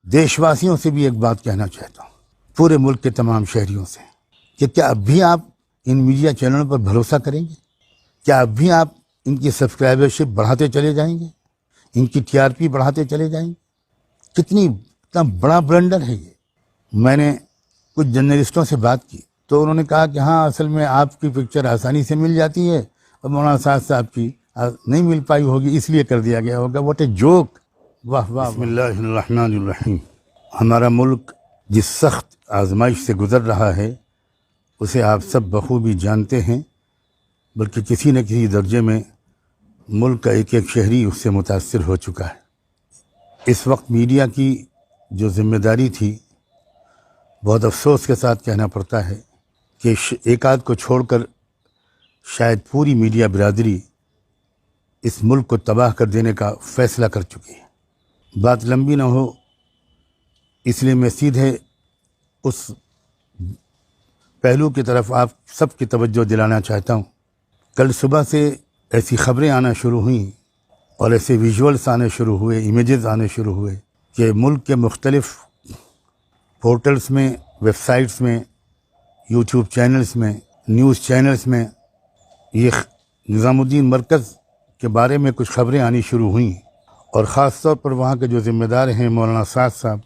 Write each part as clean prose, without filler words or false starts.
دیش واسیوں سے بھی ایک بات کہنا چاہتا ہوں، پورے ملک کے تمام شہریوں سے، کہ کیا اب بھی آپ ان میڈیا چینلوں پر بھروسہ کریں گے؟ کیا اب بھی آپ ان کی سبسکرائبرشپ بڑھاتے چلے جائیں گے؟ ان کی ٹی آر پی بڑھاتے چلے جائیں گے؟ کتنا بڑا بلنڈر ہے یہ۔ میں نے کچھ جرنلسٹوں سے بات کی تو انہوں نے کہا کہ ہاں اصل میں آپ کی پکچر آسانی سے مل جاتی ہے اور مولانا سعد صاحب کی نہیں مل پائی ہوگی اس لیے کر دیا گیا ہوگا۔ What a joke! واہ واہ! بسم اللہ الرحمن الرحیم۔ ہمارا ملک جس سخت آزمائش سے گزر رہا ہے اسے آپ سب بخوبی جانتے ہیں، بلکہ کسی نہ کسی درجے میں ملک کا ایک ایک شہری اس سے متاثر ہو چکا ہے۔ اس وقت میڈیا کی جو ذمہ داری تھی، بہت افسوس کے ساتھ کہنا پڑتا ہے کہ ایک آدھ کو چھوڑ کر شاید پوری میڈیا برادری اس ملک کو تباہ کر دینے کا فیصلہ کر چکی ہے۔ بات لمبی نہ ہو اس لیے میں سیدھے اس پہلو کی طرف آپ سب کی توجہ دلانا چاہتا ہوں۔ کل صبح سے ایسی خبریں آنا شروع ہوئیں اور ایسے ویژولز آنے شروع ہوئے، امیجز آنے شروع ہوئے کہ ملک کے مختلف پورٹلز میں، ویب سائٹس میں، یوٹیوب چینلز میں، نیوز چینلز میں یہ نظام الدین مرکز کے بارے میں کچھ خبریں آنی شروع ہوئیں، اور خاص طور پر وہاں کے جو ذمہ دار ہیں مولانا سعد صاحب،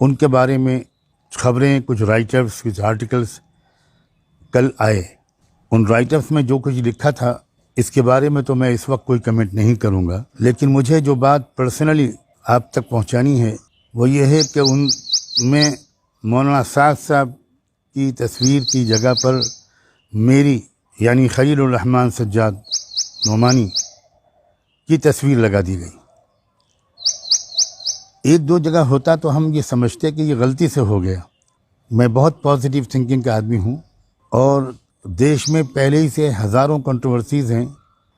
ان کے بارے میں خبریں، کچھ رائٹرز، کچھ آرٹیکلز کل آئے۔ ان رائٹرز میں جو کچھ لکھا تھا اس کے بارے میں تو میں اس وقت کوئی کمنٹ نہیں کروں گا، لیکن مجھے جو بات پرسنلی آپ تک پہنچانی ہے وہ یہ ہے کہ ان میں مولانا سعد صاحب کی تصویر کی جگہ پر میری یعنی خلیل الرحمن سجاد نعمانی کی تصویر لگا دی گئی۔ ایک دو جگہ ہوتا تو ہم یہ سمجھتے کہ یہ غلطی سے ہو گیا۔ میں بہت پازیٹیو تھنکنگ کا آدمی ہوں اور دیش میں پہلے ہی سے ہزاروں کنٹروورسیز ہیں۔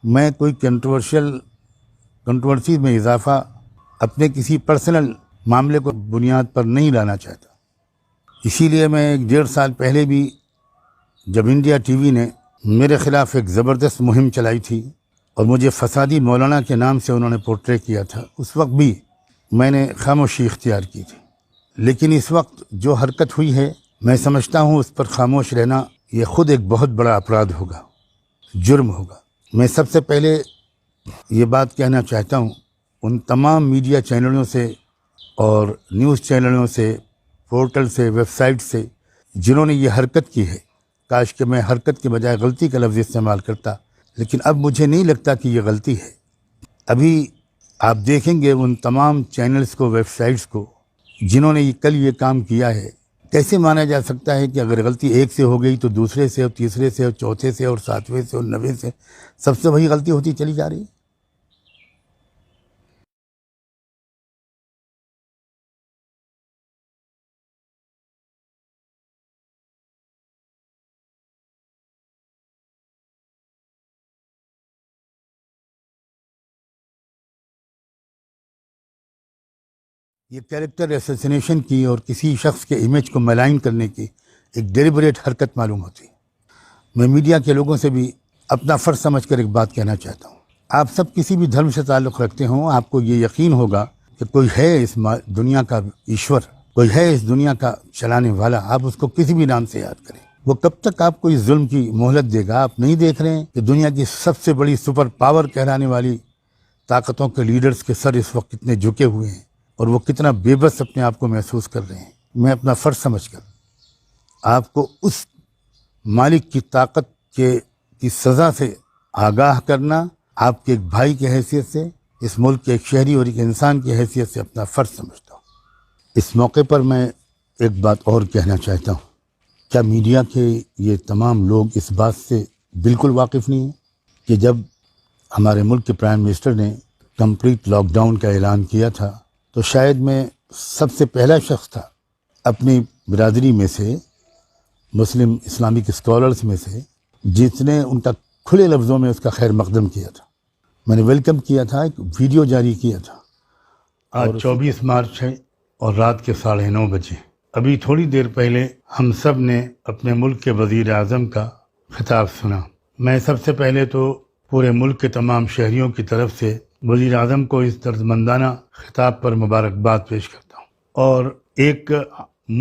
میں کوئی کنٹروورسیز میں اضافہ اپنے کسی پرسنل معاملے کو بنیاد پر نہیں لانا چاہتا۔ اسی لیے میں 1.5 سال پہلے بھی جب انڈیا ٹی وی نے میرے خلاف ایک زبردست مہم چلائی تھی اور مجھے فسادی مولانا کے نام سے انہوں نے پورٹرے کیا تھا، اس وقت بھی میں نے خاموشی اختیار کی تھی۔ لیکن اس وقت جو حرکت ہوئی ہے میں سمجھتا ہوں اس پر خاموش رہنا یہ خود ایک بہت بڑا اپرادھ ہوگا، جرم ہوگا۔ میں سب سے پہلے یہ بات کہنا چاہتا ہوں ان تمام میڈیا چینلوں سے اور نیوز چینلوں سے، پورٹل سے، ویب سائٹ سے جنہوں نے یہ حرکت کی ہے۔ کاش کہ میں حرکت کے بجائے غلطی کا لفظ استعمال کرتا، لیکن اب مجھے نہیں لگتا کہ یہ غلطی ہے۔ ابھی آپ دیکھیں گے ان تمام چینلز کو، ویب سائٹس کو جنہوں نے کل یہ کام کیا ہے، کیسے مانا جا سکتا ہے کہ اگر غلطی ایک سے ہو گئی تو دوسرے سے اور تیسرے سے اور چوتھے سے اور 7ویں سے اور 9ویں سے سب سے وہی غلطی ہوتی چلی جا رہی ہے۔ یہ کیریکٹر اسیسینیشن کی اور کسی شخص کے امیج کو ملائن کرنے کی ایک ڈیلیبریٹ حرکت معلوم ہوتی ہے۔ میں میڈیا کے لوگوں سے بھی اپنا فرض سمجھ کر ایک بات کہنا چاہتا ہوں۔ آپ سب کسی بھی دھرم سے تعلق رکھتے ہوں، آپ کو یہ یقین ہوگا کہ کوئی ہے اس دنیا کا ایشور، کوئی ہے اس دنیا کا چلانے والا، آپ اس کو کسی بھی نام سے یاد کریں۔ وہ کب تک آپ کو اس ظلم کی مہلت دے گا؟ آپ نہیں دیکھ رہے ہیں کہ دنیا کی سب سے بڑی سپر پاور کہلانے والی طاقتوں کے لیڈرز کے سر اس وقت کتنے جھکے ہوئے ہیں اور وہ کتنا بے بس اپنے آپ کو محسوس کر رہے ہیں۔ میں اپنا فرض سمجھ کر آپ کو اس مالک کی طاقت کی سزا سے آگاہ کرنا آپ کے ایک بھائی کی حیثیت سے، اس ملک کے ایک شہری اور ایک انسان کی حیثیت سے اپنا فرض سمجھتا ہوں۔ اس موقع پر میں ایک بات اور کہنا چاہتا ہوں۔ کیا میڈیا کے یہ تمام لوگ اس بات سے بالکل واقف نہیں ہیں کہ جب ہمارے ملک کے پرائم منسٹر نے کمپلیٹ لاک ڈاؤن کا اعلان کیا تھا تو شاید میں سب سے پہلا شخص تھا اپنی برادری میں سے، مسلم اسلامک اسکالرز میں سے، جس نے ان کا کھلے لفظوں میں اس کا خیر مقدم کیا تھا۔ میں نے ویلکم کیا تھا، ایک ویڈیو جاری کیا تھا۔ آج 24 مارچ ہے اور رات کے 9:30 بجے۔ ابھی تھوڑی دیر پہلے ہم سب نے اپنے ملک کے وزیر اعظم کا خطاب سنا۔ میں سب سے پہلے تو پورے ملک کے تمام شہریوں کی طرف سے وزیر اعظم کو اس دردمندانہ خطاب پر مبارکباد پیش کرتا ہوں۔ اور ایک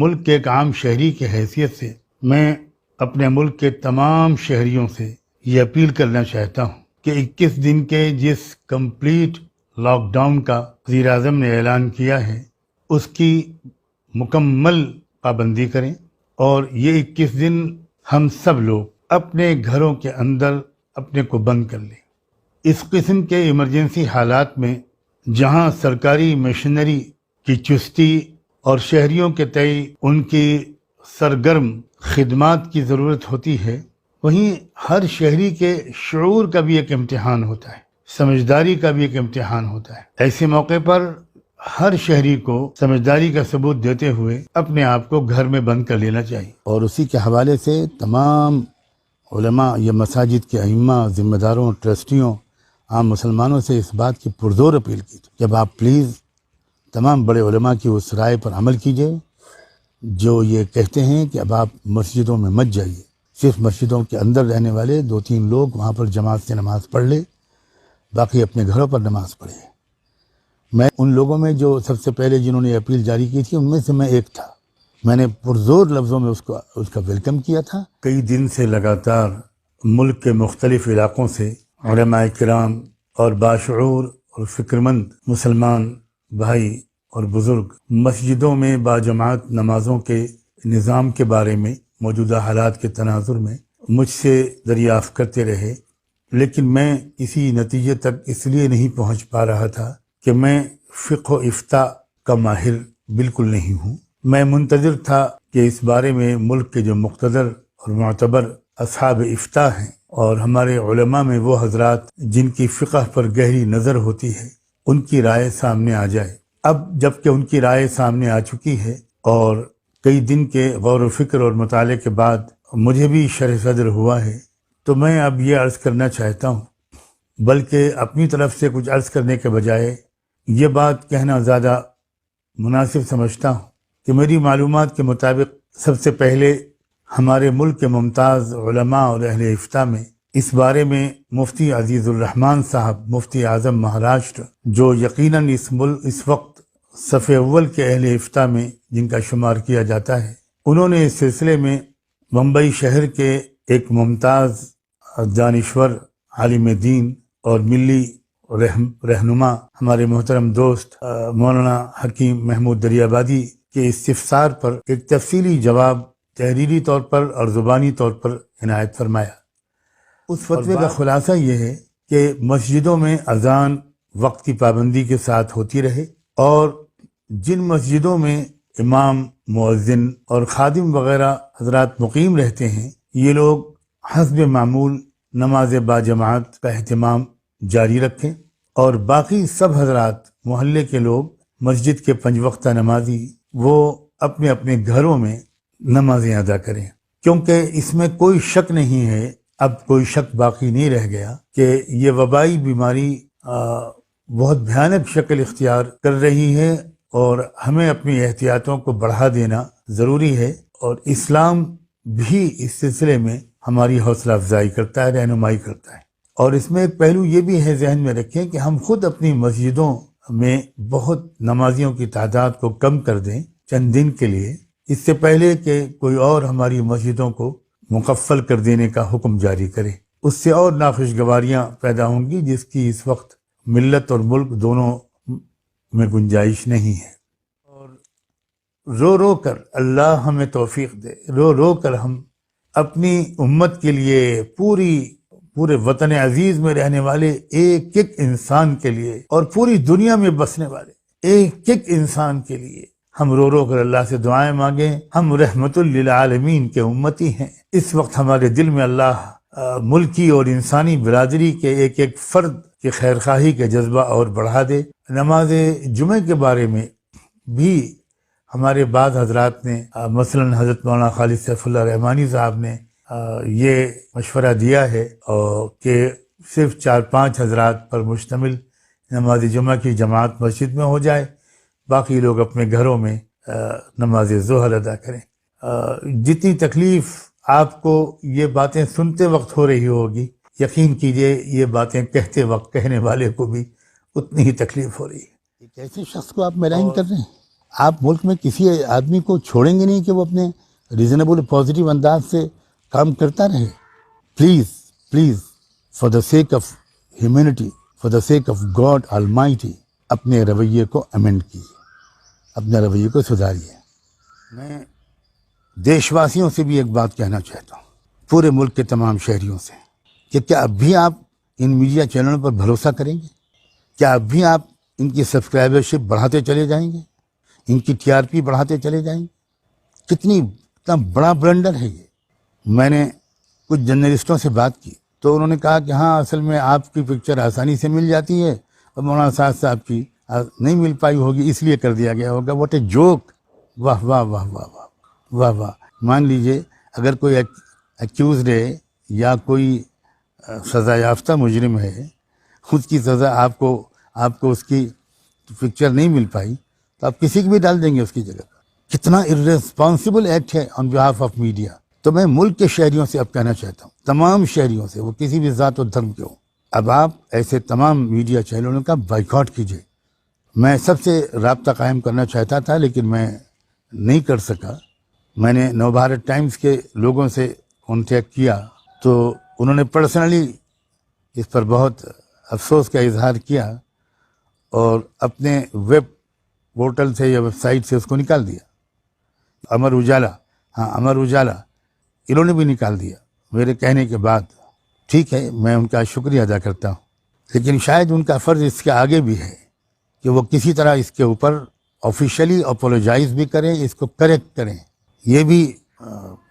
ملک کے ایک عام شہری کی حیثیت سے میں اپنے ملک کے تمام شہریوں سے یہ اپیل کرنا چاہتا ہوں کہ 21 دن کے جس کمپلیٹ لاک ڈاؤن کا وزیر اعظم نے اعلان کیا ہے اس کی مکمل پابندی کریں، اور یہ 21 دن ہم سب لوگ اپنے گھروں کے اندر اپنے کو بند کر لیں۔ اس قسم کے ایمرجنسی حالات میں جہاں سرکاری مشینری کی چستی اور شہریوں کے تئیں ان کی سرگرم خدمات کی ضرورت ہوتی ہے، وہیں ہر شہری کے شعور کا بھی ایک امتحان ہوتا ہے، سمجھداری کا بھی ایک امتحان ہوتا ہے۔ ایسے موقع پر ہر شہری کو سمجھداری کا ثبوت دیتے ہوئے اپنے آپ کو گھر میں بند کر لینا چاہیے۔ اور اسی کے حوالے سے تمام علماء یا مساجد کے ائمہ، ذمہ داروں، ٹرسٹیوں، عام مسلمانوں سے اس بات کی پرزور اپیل کی کہ اب آپ پلیز تمام بڑے علماء کی اس رائے پر عمل کیجئے جو یہ کہتے ہیں کہ اب آپ مسجدوں میں مت جائیے، صرف مسجدوں کے اندر رہنے والے 2-3 لوگ وہاں پر جماعت سے نماز پڑھ لے، باقی اپنے گھروں پر نماز پڑھے۔ میں ان لوگوں میں جو سب سے پہلے جنہوں نے اپیل جاری کی تھی ان میں سے میں ایک تھا۔ میں نے پرزور لفظوں میں اس کا ویلکم کیا تھا۔ کئی دن سے لگاتار ملک کے مختلف علاقوں سے علماء کرام اور باشعور اور فکرمند مسلمان بھائی اور بزرگ مسجدوں میں باجماعت نمازوں کے نظام کے بارے میں موجودہ حالات کے تناظر میں مجھ سے دریافت کرتے رہے، لیکن میں کسی نتیجے تک اس لیے نہیں پہنچ پا رہا تھا کہ میں فقہ و افتاء کا ماہر بالکل نہیں ہوں۔ میں منتظر تھا کہ اس بارے میں ملک کے جو مقتدر اور معتبر اصحاب افتاء ہیں اور ہمارے علماء میں وہ حضرات جن کی فقہ پر گہری نظر ہوتی ہے ان کی رائے سامنے آ جائے۔ اب جب کہ ان کی رائے سامنے آ چکی ہے اور کئی دن کے غور و فکر اور مطالعے کے بعد مجھے بھی شرح صدر ہوا ہے، تو میں اب یہ عرض کرنا چاہتا ہوں، بلکہ اپنی طرف سے کچھ عرض کرنے کے بجائے یہ بات کہنا زیادہ مناسب سمجھتا ہوں کہ میری معلومات کے مطابق سب سے پہلے ہمارے ملک کے ممتاز علماء اور اہل افتاء میں اس بارے میں مفتی عزیز الرحمان صاحب، مفتی اعظم مہاراشٹر، جو یقیناً اس وقت صف اول کے اہل افتاء میں جن کا شمار کیا جاتا ہے، انہوں نے اس سلسلے میں ممبئی شہر کے ایک ممتاز دانشور، عالم دین اور ملی رہنما ہمارے محترم دوست مولانا حکیم محمود دریابادی کے استفسار پر ایک تفصیلی جواب تحریری طور پر اور زبانی طور پر عنایت فرمایا۔ اس فتوے کا خلاصہ یہ ہے کہ مسجدوں میں اذان وقت کی پابندی کے ساتھ ہوتی رہے، اور جن مسجدوں میں امام، مؤذن اور خادم وغیرہ حضرات مقیم رہتے ہیں، یہ لوگ حسب معمول نماز باجماعت کا اہتمام جاری رکھیں، اور باقی سب حضرات محلے کے لوگ، مسجد کے 5 وقتہ نمازی، وہ اپنے اپنے گھروں میں نمازیں ادا کریں، کیونکہ اس میں کوئی شک نہیں ہے، اب کوئی شک باقی نہیں رہ گیا کہ یہ وبائی بیماری بہت بھیانک شکل اختیار کر رہی ہے، اور ہمیں اپنی احتیاطوں کو بڑھا دینا ضروری ہے، اور اسلام بھی اس سلسلے میں ہماری حوصلہ افزائی کرتا ہے، رہنمائی کرتا ہے۔ اور اس میں ایک پہلو یہ بھی ہے، ذہن میں رکھیں کہ ہم خود اپنی مسجدوں میں بہت نمازیوں کی تعداد کو کم کر دیں چند دن کے لیے، اس سے پہلے کہ کوئی اور ہماری مسجدوں کو مقفل کر دینے کا حکم جاری کرے۔ اس سے اور ناخوشگواریاں پیدا ہوں گی جس کی اس وقت ملت اور ملک دونوں میں گنجائش نہیں ہے۔ اور رو رو کر اللہ ہمیں توفیق دے، رو رو کر ہم اپنی امت کے لیے، پورے وطن عزیز میں رہنے والے ایک ایک انسان کے لیے، اور پوری دنیا میں بسنے والے ایک ایک انسان کے لیے ہم رو رو کر اللہ سے دعائیں مانگیں۔ ہم رحمت للعالمین کے امتی ہیں۔ اس وقت ہمارے دل میں اللہ ملکی اور انسانی برادری کے ایک ایک فرد کی خیرخواہی کے جذبہ اور بڑھا دے۔ نماز جمعہ کے بارے میں بھی ہمارے بعض حضرات نے، مثلا حضرت مولانا خالد سیف اللہ رحمانی صاحب نے یہ مشورہ دیا ہے کہ صرف 4-5 حضرات پر مشتمل نماز جمعہ کی جماعت مسجد میں ہو جائے، باقی لوگ اپنے گھروں میں نماز ظہر ادا کریں۔ جتنی تکلیف آپ کو یہ باتیں سنتے وقت ہو رہی ہوگی، یقین کیجئے یہ باتیں کہتے وقت کہنے والے کو بھی اتنی ہی تکلیف ہو رہی ہے۔ ایک ایسے شخص کو آپ ملائن کر رہے ہیں آپ ملک میں کسی آدمی کو چھوڑیں گے نہیں کہ وہ اپنے ریزنیبل پازیٹیو انداز سے کام کرتا رہے. Please for the sake of humanity, for the sake of God Almighty, اپنے رویے کو امینڈ کیجیے، اپنے رویے کو سدھاریے. میں دیش واسیوں سے بھی ایک بات کہنا چاہتا ہوں، پورے ملک کے تمام شہریوں سے، کہ کیا اب بھی آپ ان میڈیا چینلوں پر بھروسہ کریں گے؟ کیا اب بھی آپ ان کی سبسکرائبرشپ بڑھاتے چلے جائیں گے؟ ان کی ٹی آر پی بڑھاتے چلے جائیں گے؟ کتنا بڑا بلنڈر ہے یہ. میں نے کچھ جرنلسٹوں سے بات کی تو انہوں نے کہا کہ ہاں اصل میں آپ کی پکچر آسانی سے مل جاتی ہے اور مولانا سعد صاحب کی نہیں مل پائی ہوگی اس لیے کر دیا گیا ہوگا. What a joke. واہ واہ واہ واہ واہ واہ واہ. مان لیجئے اگر کوئی ایکیوزڈ ہے یا کوئی سزا یافتہ مجرم ہے، خود کی سزا آپ کو اس کی پکچر نہیں مل پائی تو آپ کسی کی بھی ڈال دیں گے اس کی جگہ. کتنا ارریسپانسبل ایکٹ ہے آن بہاف آف میڈیا. تو میں ملک کے شہریوں سے اب کہنا چاہتا ہوں، تمام شہریوں سے، وہ کسی بھی ذات و دھرم کے ہوں، اب آپ ایسے تمام میڈیا چینلوں کا بائیکاٹ کیجیے. میں سب سے رابطہ قائم کرنا چاہتا تھا لیکن میں نہیں کر سکا. میں نے نو بھارت ٹائمز کے لوگوں سے کانٹیکٹ کیا تو انہوں نے پرسنلی اس پر بہت افسوس کا اظہار کیا اور اپنے ویب پورٹل سے یا ویب سائٹ سے اس کو نکال دیا. امر اجالا انہوں نے بھی نکال دیا میرے کہنے کے بعد. ٹھیک ہے، میں ان کا شکریہ ادا کرتا ہوں، لیکن شاید ان کا فرض اس کے آگے بھی ہے کہ وہ کسی طرح اس کے اوپر آفیشلی اپولوجائز بھی کریں، اس کو کریکٹ کریں. یہ بھی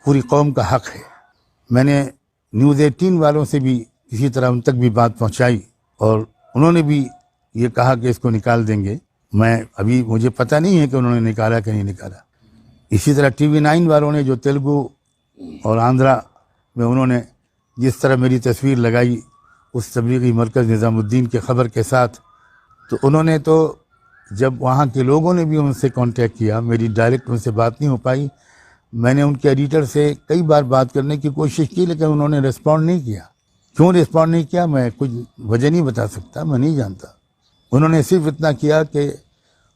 پوری قوم کا حق ہے. میں نے نیوز 18 والوں سے بھی کسی طرح ان تک بھی بات پہنچائی اور انہوں نے بھی یہ کہا کہ اس کو نکال دیں گے. ابھی مجھے پتہ نہیں ہے کہ انہوں نے نکالا کہ نہیں نکالا. اسی طرح ٹی وی 9 والوں نے جو تیلگو اور آندھرا میں انہوں نے جس طرح میری تصویر لگائی اس تبلیغی مرکز نظام الدین کے خبر کے ساتھ، تو انہوں نے تو جب وہاں کے لوگوں نے بھی ان سے کانٹیکٹ کیا، میری ڈائریکٹ ان سے بات نہیں ہو پائی. میں نے ان کے ایڈیٹر سے کئی بار بات کرنے کی کوشش کی لیکن انہوں نے رسپونڈ نہیں کیا. کیوں رسپونڈ نہیں کیا میں کچھ وجہ نہیں بتا سکتا، میں نہیں جانتا. انہوں نے صرف اتنا کیا کہ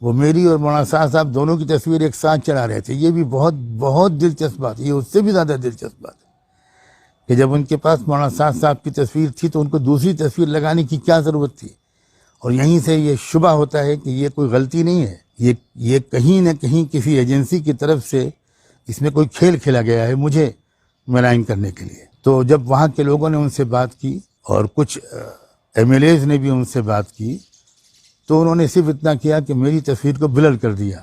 وہ میری اور مولانا صاحب دونوں کی تصویر ایک ساتھ چلا رہے تھے. یہ بھی بہت بہت دلچسپ بات ہے، یہ اس سے بھی زیادہ دلچسپ بات ہے کہ جب ان کے پاس مولانا صاحب کی تصویر تھی تو ان کو دوسری تصویر لگانے کی کیا ضرورت تھی. اور یہیں سے یہ شبہ ہوتا ہے کہ یہ کوئی غلطی نہیں ہے، یہ کہیں نہ کہیں کسی ایجنسی کی طرف سے اس میں کوئی کھیل کھیلا گیا ہے مجھے ملائن کرنے کے لیے. تو جب وہاں کے لوگوں نے ان سے بات کی اور کچھ ایم ایل ایز نے بھی ان سے بات کی تو انہوں نے صرف اتنا کیا کہ میری تصویر کو بلر کر دیا.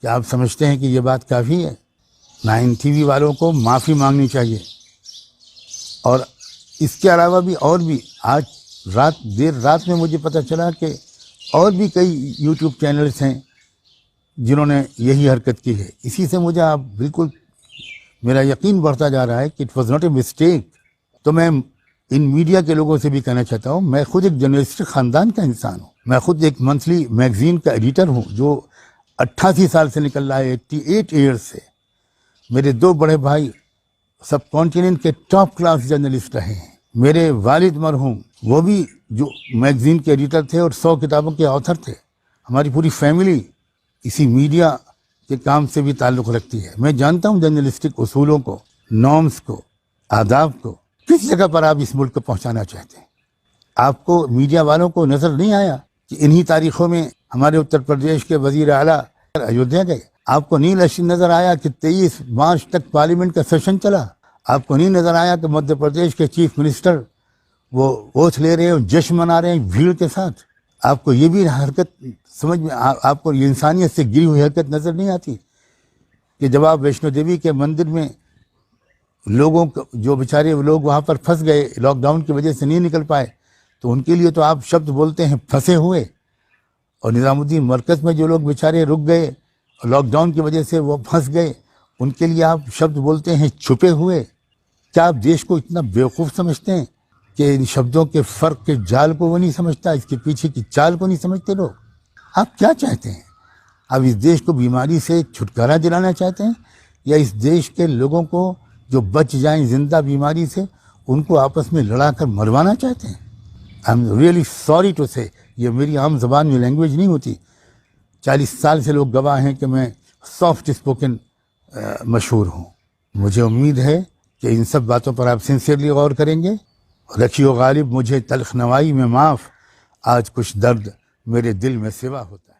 کیا آپ سمجھتے ہیں کہ یہ بات کافی ہے؟ 9 ٹی وی والوں کو معافی مانگنی چاہیے. اور اس کے علاوہ بھی اور بھی آج دیر رات میں مجھے پتہ چلا کہ اور بھی کئی یوٹیوب چینلز ہیں جنہوں نے یہی حرکت کی ہے. اسی سے مجھے آپ بالکل میرا یقین بڑھتا جا رہا ہے کہ it was not a mistake. تو میں ان میڈیا کے لوگوں سے بھی کہنا چاہتا ہوں، میں خود ایک جرنلسٹ خاندان کا انسان ہوں. میں خود ایک منتھلی میگزین کا ایڈیٹر ہوں جو 88 سال سے نکل رہا ہے، 88 ایئرز سے. میرے 2 بڑے بھائی سب کانٹیننٹ کے ٹاپ کلاس جرنلسٹ رہے ہیں. میرے والد مرحوم وہ بھی جو میگزین کے ایڈیٹر تھے اور 100 کتابوں کے آتھر تھے. ہماری پوری فیملی اسی میڈیا کے کام سے بھی تعلق رکھتی ہے. میں جانتا ہوں جرنلسٹک اصولوں کو، نارمز کو، آداب کو کس جگہ پر آپ اس ملک کو پہنچانا چاہتے ہیں. آپ کو میڈیا والوں کو نظر نہیں آیا کہ انہی تاریخوں میں ہمارے اتر پردیش کے وزیر اعلیٰ ایودھیا گئے؟ آپ کو نہیں نظر آیا کہ 23 مارچ تک پارلیمنٹ کا سیشن چلا؟ آپ کو نہیں نظر آیا کہ مدھیہ پردیش کے چیف منسٹر وہ اوتھ لے رہے ہیں اور جشن منا رہے ہیں بھیڑ کے ساتھ؟ آپ کو یہ بھی حرکت سمجھ میں، آپ کو یہ انسانیت سے گری ہوئی حرکت نظر نہیں آتی کہ جب آپ ویشنو دیوی کے مندر میں لوگوں کو جو بیچارے لوگ وہاں پر پھنس گئے، لاک ڈاؤن کی وجہ سے نہیں نکل پائے، تو ان کے لیے تو آپ شبد بولتے ہیں پھنسے ہوئے. اور نظام الدین مرکز میں جو لوگ بیچارے رک گئے لاک ڈاؤن کی وجہ سے وہ پھنس گئے، ان کے لیے آپ شبد بولتے ہیں چھپے ہوئے. کیا آپ دیش کو اتنا بیوقوف سمجھتے ہیں کہ ان شبدوں کے فرق کے جال کو وہ نہیں سمجھتا، اس کے پیچھے کی چال کو نہیں سمجھتے لوگ؟ آپ کیا چاہتے ہیں؟ آپ اس دیش کو بیماری سے چھٹکارا دلانا چاہتے ہیں یا اس دیش کے لوگوں کو جو بچ جائیں زندہ بیماری سے ان کو آپس میں لڑا کر مروانا چاہتے ہیں؟ I am really sorry to say, یہ میری عام زبان میں لینگویج نہیں ہوتی 40 سال سے لوگ گواہ ہیں کہ میں سافٹ اسپوکن مشہور ہوں. مجھے امید ہے کہ ان سب باتوں پر آپ سنسیئرلی غور کریں گے. رکھیو غالب مجھے تلخ نوائی میں معاف، آج کچھ درد میرے دل میں سوا ہوتا ہے.